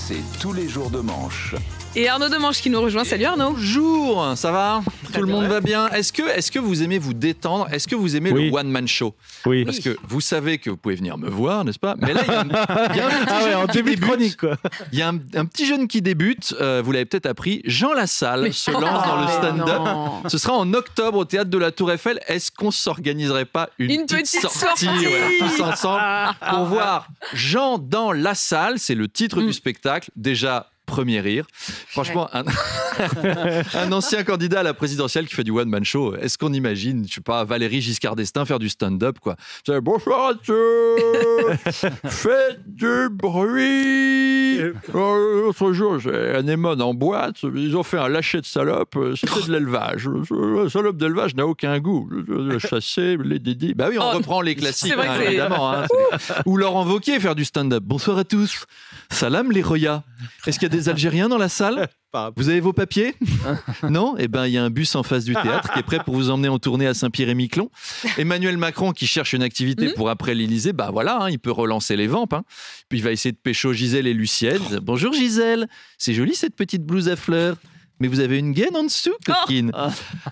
c'est tous les jours de manche. Et Arnaud Demanche qui nous rejoint. Salut Arnaud. Bonjour, ça va? Tout le monde va bien? Est-ce que vous aimez vous détendre? Est-ce que vous aimez le one-man show? Oui. Parce que vous savez que vous pouvez venir me voir, n'est-ce pas? Mais là, il y a un petit jeune qui chronique, quoi. Il y a un petit jeune qui débute, vous l'avez peut-être appris, Jean Lassalle se lance dans le stand-up. Ce sera en octobre au Théâtre de la Tour Eiffel. Est-ce qu'on s'organiserait pas une petite sortie tous ensemble pour voir Jean dans la salle? C'est le titre du spectacle. Déjà, premier rire. Franchement, un ancien candidat à la présidentielle qui fait du one-man show, est-ce qu'on imagine, je sais pas, Valéry Giscard d'Estaing faire du stand-up, quoi? Bonsoir à tous, faites du bruit. L'autre jour, j'ai un anémone en boîte, ils ont fait un lâcher de salope, c'était de l'élevage. La salope d'élevage n'a aucun goût. Chasser, les dédis. Bah oui, on reprend les classiques, évidemment. Hein, ou Laurent Wauquiez faire du stand-up. Bonsoir à tous. Salam les Roya. Est-ce qu'il y a des Algériens dans la salle? Vous avez vos papiers? Non? Eh bien, il y a un bus en face du théâtre qui est prêt pour vous emmener en tournée à Saint-Pierre-et-Miquelon. Emmanuel Macron qui cherche une activité pour après l'Élysée, bah voilà, hein, il peut relancer les vampes. Hein. Puis il va essayer de pécho Gisèle et Lucienne. Bonjour Gisèle, c'est joli cette petite blouse à fleurs. Mais vous avez une gaine en dessous, coquine.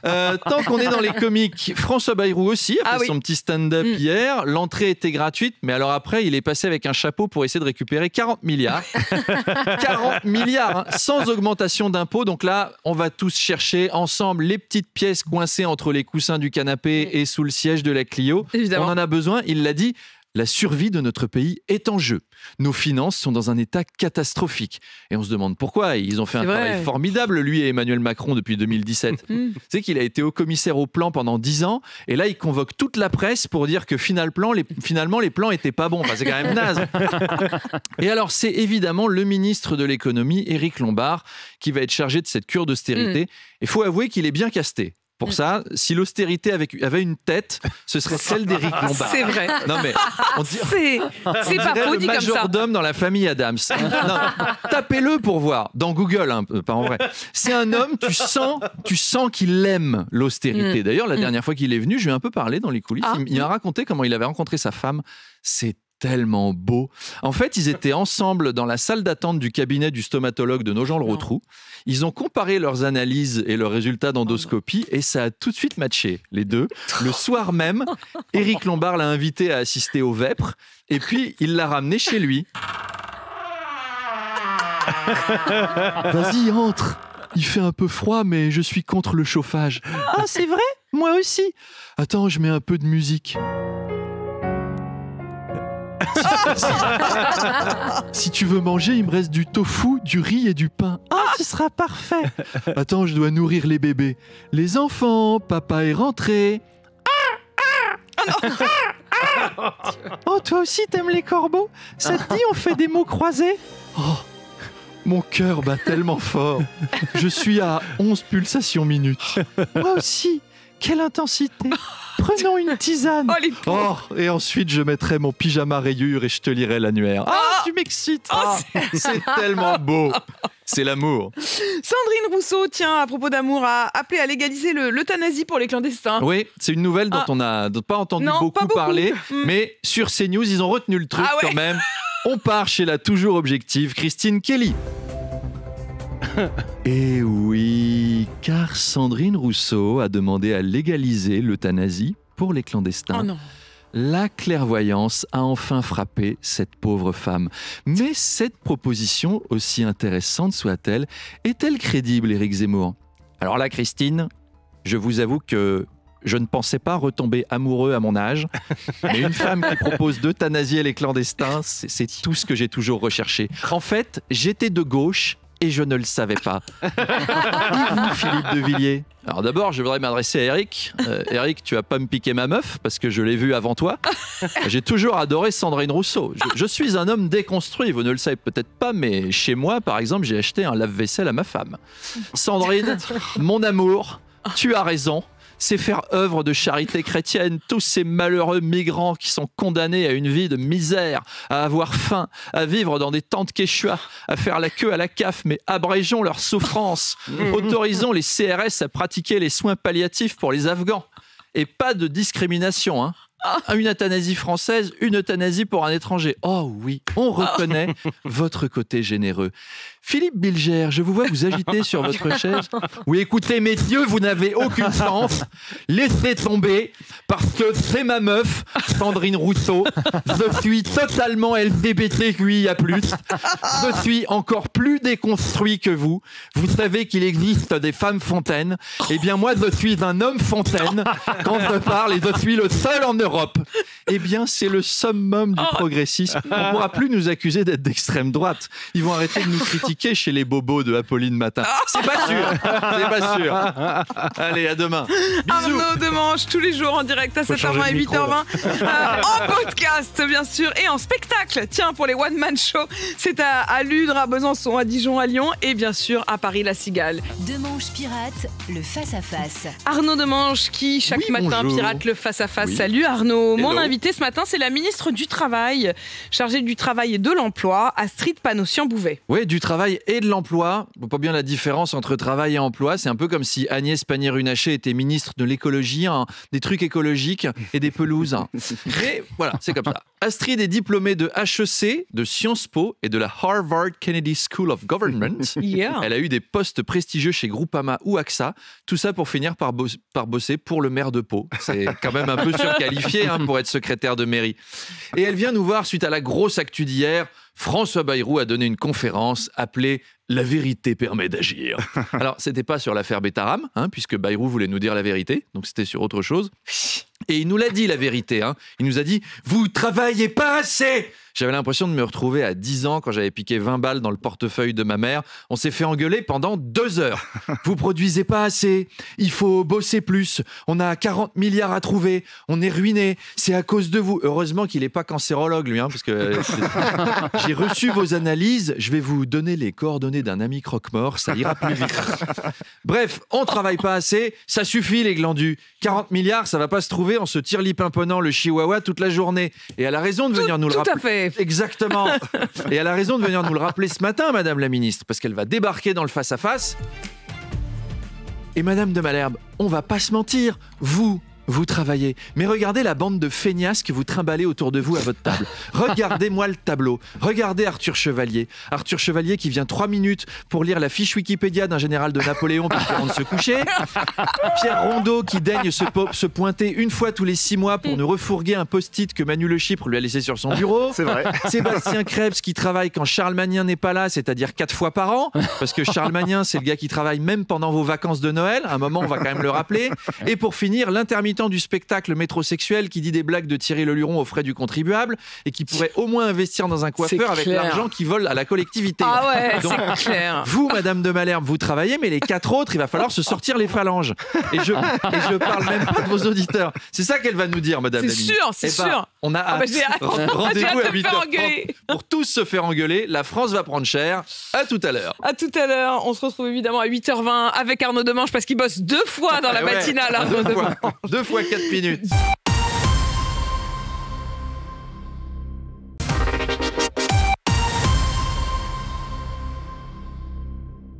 Tant qu'on est dans les comiques, François Bayrou aussi a fait son petit stand-up hier. L'entrée était gratuite, mais alors après, il est passé avec un chapeau pour essayer de récupérer 40 milliards. 40 milliards, hein, sans augmentation d'impôts. Donc là, on va tous chercher ensemble les petites pièces coincées entre les coussins du canapé et sous le siège de la Clio. Évidemment. On en a besoin, il l'a dit. La survie de notre pays est en jeu. Nos finances sont dans un état catastrophique. Et on se demande pourquoi. Ils ont fait un travail formidable, lui et Emmanuel Macron, depuis 2017. Tu sais qu'il a été haut commissaire au plan pendant 10 ans. Et là, il convoque toute la presse pour dire que finalement, les plans étaient pas bons. Enfin, c'est quand même naze. Et alors, c'est évidemment le ministre de l'économie, Éric Lombard, qui va être chargé de cette cure d'austérité. Il faut avouer qu'il est bien casté. Pour ça, si l'austérité avait une tête, ce serait celle d'Éric Lombard. C'est vrai. Non mais c'est pas faux dit comme ça. Le majordome dans la famille Adams. Non, tapez-le pour voir dans Google, hein, pas en vrai. C'est un homme, tu sens qu'il aime l'austérité. D'ailleurs, la dernière fois qu'il est venu, je lui ai un peu parlé dans les coulisses. Il m'a raconté comment il avait rencontré sa femme. C'est tellement beau. En fait, ils étaient ensemble dans la salle d'attente du cabinet du stomatologue de Nogent-le-Rotrou. Ils ont comparé leurs analyses et leurs résultats d'endoscopie et ça a tout de suite matché, les deux. Le soir même, Éric Lombard l'a invité à assister au Vêpres et puis il l'a ramené chez lui. Vas-y, entre. Il fait un peu froid, mais je suis contre le chauffage. Ah, c'est vrai? Moi aussi. Attends, je mets un peu de musique. Si tu veux manger, il me reste du tofu, du riz et du pain. Ah, ce sera parfait. Attends, je dois nourrir les bébés. Les enfants, papa est rentré. Oh, toi aussi, t'aimes les corbeaux? Ça te dit, on fait des mots croisés? Oh, mon cœur bat tellement fort. Je suis à 11 pulsations minutes. Moi aussi. Quelle intensité! Prenons une tisane. Et ensuite, je mettrai mon pyjama rayure et je te lirai l'annuaire. Ah, tu m'excites. C'est tellement beau. C'est l'amour. Sandrine Rousseau, tiens, à propos d'amour, a appelé à légaliser l'euthanasie pour les clandestins. Oui, c'est une nouvelle dont on n'a pas entendu beaucoup parler. Mais sur CNews, ils ont retenu le truc quand même. On part chez la toujours objective Christine Kelly. Et oui, car Sandrine Rousseau a demandé à légaliser l'euthanasie pour les clandestins. Oh non. La clairvoyance a enfin frappé cette pauvre femme. Mais cette proposition, aussi intéressante soit-elle, est-elle crédible, Éric Zemmour? Alors là, Christine, je vous avoue que je ne pensais pas retomber amoureux à mon âge. Mais une femme qui propose d'euthanasier les clandestins, c'est tout ce que j'ai toujours recherché. En fait, j'étais de gauche et je ne le savais pas. Et vous, Philippe de Villiers? Alors d'abord, je voudrais m'adresser à Eric. Eric, tu vas pas me piquer ma meuf parce que je l'ai vue avant toi. J'ai toujours adoré Sandrine Rousseau. Je suis un homme déconstruit, vous ne le savez peut-être pas, mais chez moi, par exemple, j'ai acheté un lave-vaisselle à ma femme. Sandrine, mon amour, tu as raison. C'est faire œuvre de charité chrétienne. Tous ces malheureux migrants qui sont condamnés à une vie de misère, à avoir faim, à vivre dans des tentes quechua, à faire la queue à la CAF, mais abrégeons leur souffrance. Autorisons les CRS à pratiquer les soins palliatifs pour les Afghans. Et pas de discrimination, hein. Une euthanasie française, une euthanasie pour un étranger. Oh oui, on reconnaît votre côté généreux. Philippe Bilger, je vous vois vous agiter sur votre chaise. Oui, écoutez, messieurs, vous n'avez aucune chance. Laissez tomber, parce que c'est ma meuf, Sandrine Rousseau. Je suis totalement LGBTQIA+. Je suis encore plus déconstruit que vous. Vous savez qu'il existe des femmes fontaines. Eh bien, moi, je suis un homme fontaine quand je parle et je suis le seul en Europe. Eh bien, c'est le summum du progressisme. On ne pourra plus nous accuser d'être d'extrême droite. Ils vont arrêter de nous critiquer chez les bobos de Apolline Matin. C'est pas sûr. C'est pas sûr. Allez, à demain. Bisous. Arnaud Demanche, tous les jours en direct à 7h20 et 8h20. En podcast, bien sûr, et en spectacle. Tiens, pour les One Man Show, c'est à Ludre, à Besançon, à Dijon, à Lyon et bien sûr à Paris, la Cigale. Demanche pirate, le face-à-face. Arnaud Demanche qui, chaque matin, bonjour. pirate le face-à-face. Salut Arnaud. Hello. Mon invité ce matin, c'est la ministre du Travail, chargée du Travail et de l'Emploi, Astrid Panosyan-Bouvet. Oui, du travail et de l'emploi. On voit pas bien la différence entre travail et emploi. C'est un peu comme si Agnès Pannier-Runacher était ministre de l'écologie, des trucs écologiques et des pelouses. Mais voilà, c'est comme ça. Astrid est diplômée de HEC, de Sciences Po et de la Harvard Kennedy School of Government. Yeah. Elle a eu des postes prestigieux chez Groupama ou AXA. Tout ça pour finir par bosser pour le maire de Pau. C'est quand même un peu surqualifié pour être secrétaire de mairie. Et elle vient nous voir suite à la grosse actu d'hier. François Bayrou a donné une conférence appelée « La vérité permet d'agir ». Alors, c'était pas sur l'affaire Bétaram, puisque Bayrou voulait nous dire la vérité, donc c'était sur autre chose. Et il nous l'a dit, la vérité. Il nous a dit « Vous travaillez pas assez !» J'avais l'impression de me retrouver à 10 ans quand j'avais piqué 20 balles dans le portefeuille de ma mère. On s'est fait engueuler pendant 2 heures. Vous produisez pas assez. Il faut bosser plus. On a 40 milliards à trouver. On est ruiné. C'est à cause de vous. Heureusement qu'il n'est pas cancérologue, lui, parce que j'ai reçu vos analyses. Je vais vous donner les coordonnées d'un ami croque-mort. Ça ira plus vite. Bref, on travaille pas assez. Ça suffit, les glandus. 40 milliards, ça va pas se trouver. On se tire pimponnant le chihuahua toute la journée. Et elle a raison de venir nous le rappeler. Tout à fait. Exactement. Et elle a raison de venir nous le rappeler ce matin, Madame la Ministre, parce qu'elle va débarquer dans le face-à-face. Et Madame de Malherbe, on va pas se mentir, vous travaillez. Mais regardez la bande de feignasses que vous trimballez autour de vous à votre table. Regardez-moi le tableau. Regardez Arthur Chevalier. Arthur Chevalier qui vient 3 minutes pour lire la fiche Wikipédia d'un général de Napoléon puis avant de se coucher. Pierre Rondeau qui daigne se pointer une fois tous les 6 mois pour nous refourguer un post-it que Manu Le Chypre lui a laissé sur son bureau. C'est vrai. Sébastien Krebs qui travaille quand Charles Magnin n'est pas là, c'est-à-dire 4 fois par an. Parce que Charles Magnin, c'est le gars qui travaille même pendant vos vacances de Noël. À un moment, on va quand même le rappeler. Et pour finir, l'intermittent du spectacle métrosexuel qui dit des blagues de Thierry Leluron aux frais du contribuable et qui pourrait au moins investir dans un coiffeur avec l'argent qu'il vole à la collectivité. Ah ouais, Donc, c'est clair. vous, Madame de Malherbe, vous travaillez, mais les 4 autres, il va falloir se sortir les phalanges. Et je parle même pas de vos auditeurs. C'est ça qu'elle va nous dire, Madame la Ministre. C'est sûr. On a hâte. J'ai hâte. Rendez-vous à J'ai hâte de me faire 8h30 engueuler. pour tous se faire engueuler. La France va prendre cher. À tout à l'heure. À tout à l'heure. On se retrouve évidemment à 8h20 avec Arnaud Demanche parce qu'il bosse 2 fois dans la matinale. Arnaud Demanche. 2 fois 4 minutes.